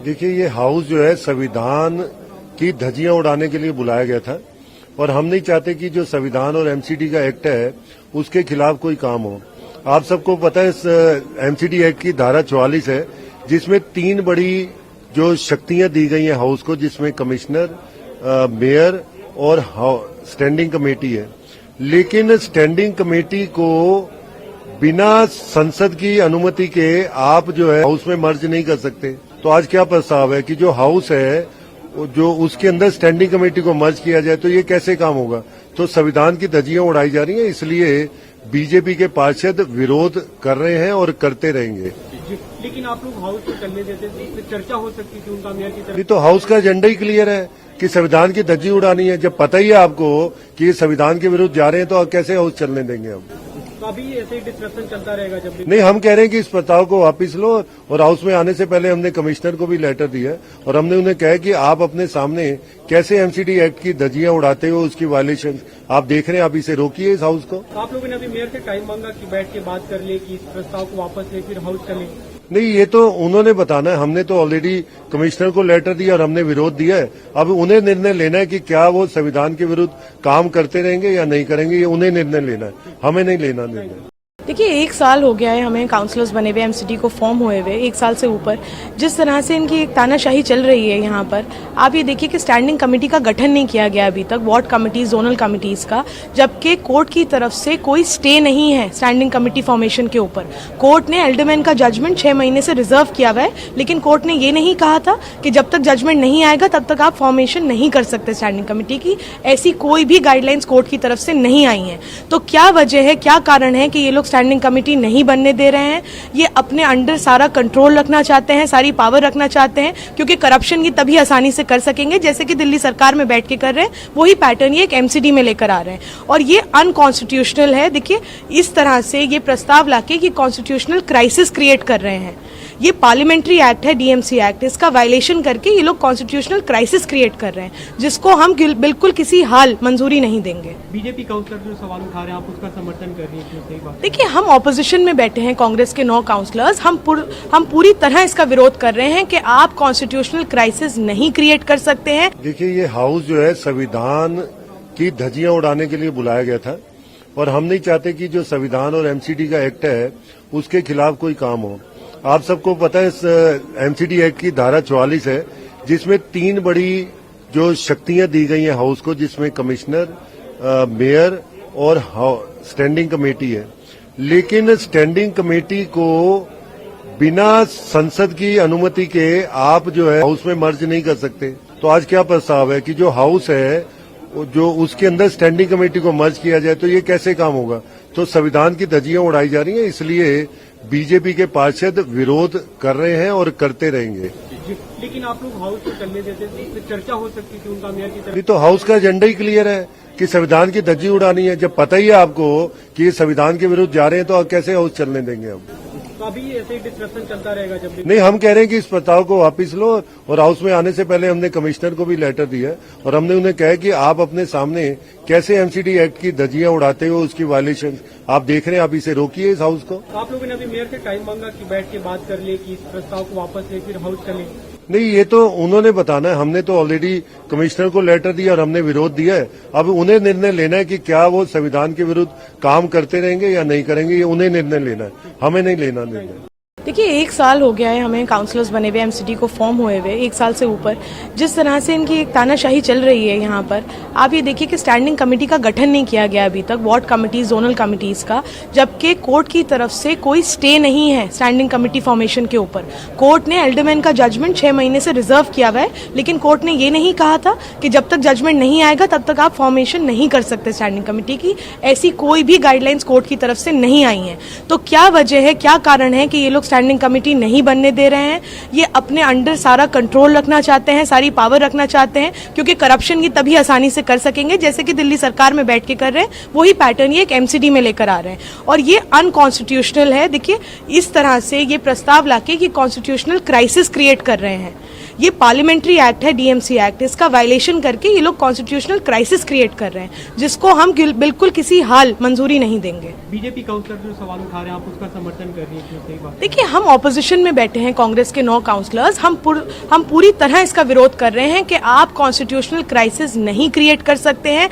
देखिए, ये हाउस जो है संविधान की धज्जियां उड़ाने के लिए बुलाया गया था और हम नहीं चाहते कि जो संविधान और एमसीडी का एक्ट है उसके खिलाफ कोई काम हो। आप सबको पता है इस एमसीडी एक्ट की धारा 44 है जिसमें 3 बड़ी जो शक्तियां दी गई हैं हाउस को, जिसमें कमिश्नर, मेयर और स्टैंडिंग कमेटी है। लेकिन स्टैंडिंग कमेटी को बिना संसद की अनुमति के आप जो है हाउस में मर्ज नहीं कर सकते। तो आज क्या प्रस्ताव है कि जो हाउस है जो उसके अंदर स्टैंडिंग कमेटी को मर्ज किया जाए, तो ये कैसे काम होगा। तो संविधान की धज्जियां उड़ाई जा रही हैं, इसलिए बीजेपी के पार्षद विरोध कर रहे हैं और करते रहेंगे। लेकिन आप लोग हाउस को चलने देते थे, चर्चा हो सकती थी उनका मेयर की तरफ। तो हाउस का एजेंडा ही क्लियर है कि संविधान की धज्जी उड़ानी है। जब पता ही है आपको कि ये संविधान के विरुद्ध जा रहे हैं तो कैसे हाउस चलने देंगे हम। तो अभी ऐसे ही डिस्कशन चलता रहेगा जब भी। नहीं, हम कह रहे हैं कि इस प्रस्ताव को वापस लो और हाउस में आने से पहले हमने कमिश्नर को भी लेटर दिया है और हमने उन्हें कहा कि आप अपने सामने कैसे एमसीडी एक्ट की धज्जियां उड़ाते हो, उसकी वायलेशन आप देख रहे हैं, आप इसे रोकिए इस हाउस को। तो आप लोगों ने अभी मेयर से टाइम मांगा कि बैठ के बात कर ले कि इस प्रस्ताव को वापस ले फिर हाउस चले। नहीं, ये तो उन्होंने बताना है। हमने तो ऑलरेडी कमिश्नर को लेटर दिया और हमने विरोध दिया है। अब उन्हें निर्णय लेना है कि क्या वो संविधान के विरुद्ध काम करते रहेंगे या नहीं करेंगे, ये उन्हें निर्णय लेना है, हमें नहीं लेना निर्णय। देखिए, 1 साल हो गया है हमें काउंसलर्स बने हुए, एमसीडी को फॉर्म हुए हुए 1 साल से ऊपर। जिस तरह से इनकी एक तानाशाही चल रही है यहाँ पर, आप ये देखिए कि स्टैंडिंग कमेटी का गठन नहीं किया गया अभी तक, वार्ड कमेटीज, जोनल कमेटीज का, जबकि कोर्ट की तरफ से कोई स्टे नहीं है स्टैंडिंग कमेटी फॉर्मेशन के ऊपर। कोर्ट ने एल्डरमैन का जजमेंट 6 महीने से रिजर्व किया हुआ है, लेकिन कोर्ट ने ये नहीं कहा था कि जब तक जजमेंट नहीं आएगा तब तक आप फॉर्मेशन नहीं कर सकते स्टैंडिंग कमेटी की। ऐसी कोई भी गाइडलाइंस कोर्ट की तरफ से नहीं आई है। तो क्या वजह है, क्या कारण है कि ये लोग स्टैंडिंग कमेटी नहीं बनने दे रहे हैं। ये अपने अंडर सारा कंट्रोल रखना चाहते हैं, सारी पावर रखना चाहते हैं, क्योंकि करप्शन की तभी आसानी से कर सकेंगे जैसे कि दिल्ली सरकार में बैठ के कर रहे हैं। वही पैटर्न ये एक एमसीडी में लेकर आ रहे हैं और ये अनकॉन्स्टिट्यूशनल है। देखिए, इस तरह से ये प्रस्ताव लाके ये कॉन्स्टिट्यूशनल क्राइसिस क्रिएट कर रहे हैं। ये पार्लियामेंट्री एक्ट है, डीएमसी एक्ट, इसका वायलेशन करके ये लोग कॉन्स्टिट्यूशनल क्राइसिस क्रिएट कर रहे हैं, जिसको हम बिल्कुल किसी हाल मंजूरी नहीं देंगे। बीजेपी काउंसलर जो सवाल उठा रहे हैं, आप उसका समर्थन कर रही हैं? देखिए, हम ऑपोजिशन में बैठे हैं, कांग्रेस के 9 काउंसलर्स, हम पूरी तरह इसका विरोध कर रहे हैं कि आप कॉन्स्टिट्यूशनल क्राइसिस नहीं क्रिएट कर सकते हैं। देखिए, ये हाउस जो है संविधान की धज्जियां उड़ाने के लिए बुलाया गया था और हम नहीं चाहते कि जो संविधान और एमसीडी का एक्ट है उसके खिलाफ कोई काम हो। आप सबको पता है इस एमसीडी एक्ट की धारा 44 है जिसमें 3 बड़ी जो शक्तियां दी गई हैं हाउस को, जिसमें कमिश्नर, मेयर और स्टैंडिंग कमेटी है। लेकिन स्टैंडिंग कमेटी को बिना संसद की अनुमति के आप जो है हाउस में मर्ज नहीं कर सकते। तो आज क्या प्रस्ताव है कि जो हाउस है जो उसके अंदर स्टैंडिंग कमेटी को मर्ज किया जाए, तो ये कैसे काम होगा। तो संविधान की धज्जियां उड़ाई जा रही हैं, इसलिए बीजेपी के पार्षद विरोध कर रहे हैं और करते रहेंगे। लेकिन आप लोग हाउस को चलने देते थे, चर्चा हो सकती थी उनका मेयर की तरफ। तो हाउस का एजेंडा ही क्लियर है कि संविधान की धज्जी उड़ानी है। जब पता ही है आपको कि ये संविधान के विरुद्ध जा रहे हैं तो कैसे हाउस चलने देंगे हम। तो अभी ऐसे ही डिस्कशन चलता रहेगा जब भी। नहीं, हम कह रहे हैं कि इस प्रस्ताव को वापस लो और हाउस में आने से पहले हमने कमिश्नर को भी लेटर दिया है और हमने उन्हें कहा कि आप अपने सामने कैसे एमसीडी एक्ट की धज्जियां उड़ाते हो, उसकी वायलेशन आप देख रहे हैं, आप इसे रोकिए इस हाउस को। तो आप लोगों ने अभी मेयर से टाइम मांगा कि बैठ के बात कर ले कि इस प्रस्ताव को वापस ले फिर हाउस चले। नहीं, ये तो उन्होंने बताना है। हमने तो ऑलरेडी कमिश्नर को लेटर दिया और हमने विरोध दिया है। अब उन्हें निर्णय लेना है कि क्या वो संविधान के विरुद्ध काम करते रहेंगे या नहीं करेंगे, ये उन्हें निर्णय लेना है, हमें नहीं लेना निर्णय। देखिए, 1 साल हो गया है हमें काउंसलर्स बने हुए, एमसीडी को फॉर्म हुए हुए 1 साल से ऊपर। जिस तरह से इनकी एक तानाशाही चल रही है यहाँ पर, आप ये देखिए कि स्टैंडिंग कमेटी का गठन नहीं किया गया अभी तक, वार्ड कमेटीज, जोनल कमेटीज का, जबकि कोर्ट की तरफ से कोई स्टे नहीं है स्टैंडिंग कमेटी फॉर्मेशन के ऊपर। कोर्ट ने एल्डरमैन का जजमेंट 6 महीने से रिजर्व किया हुआ है, लेकिन कोर्ट ने ये नहीं कहा था कि जब तक जजमेंट नहीं आएगा तब तक आप फॉर्मेशन नहीं कर सकते स्टैंडिंग कमेटी की। ऐसी कोई भी गाइडलाइंस कोर्ट की तरफ से नहीं आई है। तो क्या वजह है, क्या कारण है कि ये लोग स्टैंडिंग कमेटी नहीं बनने दे रहे हैं। ये अपने अंडर सारा कंट्रोल रखना चाहते हैं, सारी पावर रखना चाहते हैं, क्योंकि करप्शन की तभी आसानी से कर सकेंगे जैसे कि दिल्ली सरकार में बैठ के कर रहे हैं। वही पैटर्न ये एक एमसीडी में लेकर आ रहे हैं और ये अनकॉन्स्टिट्यूशनल है। देखिए, इस तरह से ये प्रस्ताव लाके ये कॉन्स्टिट्यूशनल क्राइसिस क्रिएट कर रहे हैं। ये पार्लियामेंट्री एक्ट है, डीएमसी एक्ट, इसका वायलेशन करके ये लोग कॉन्स्टिट्यूशनल क्राइसिस क्रिएट कर रहे हैं, जिसको हम बिल्कुल किसी हाल मंजूरी नहीं देंगे। बीजेपी काउंसलर जो सवाल उठा रहे हैं, आप उसका समर्थन कर रही है? सही बात। देखिए, हम ऑपोजिशन में बैठे हैं, कांग्रेस के 9 काउंसलर्स, हम पूरी तरह इसका विरोध कर रहे हैं कि आप कॉन्स्टिट्यूशनल क्राइसिस नहीं क्रिएट कर सकते हैं।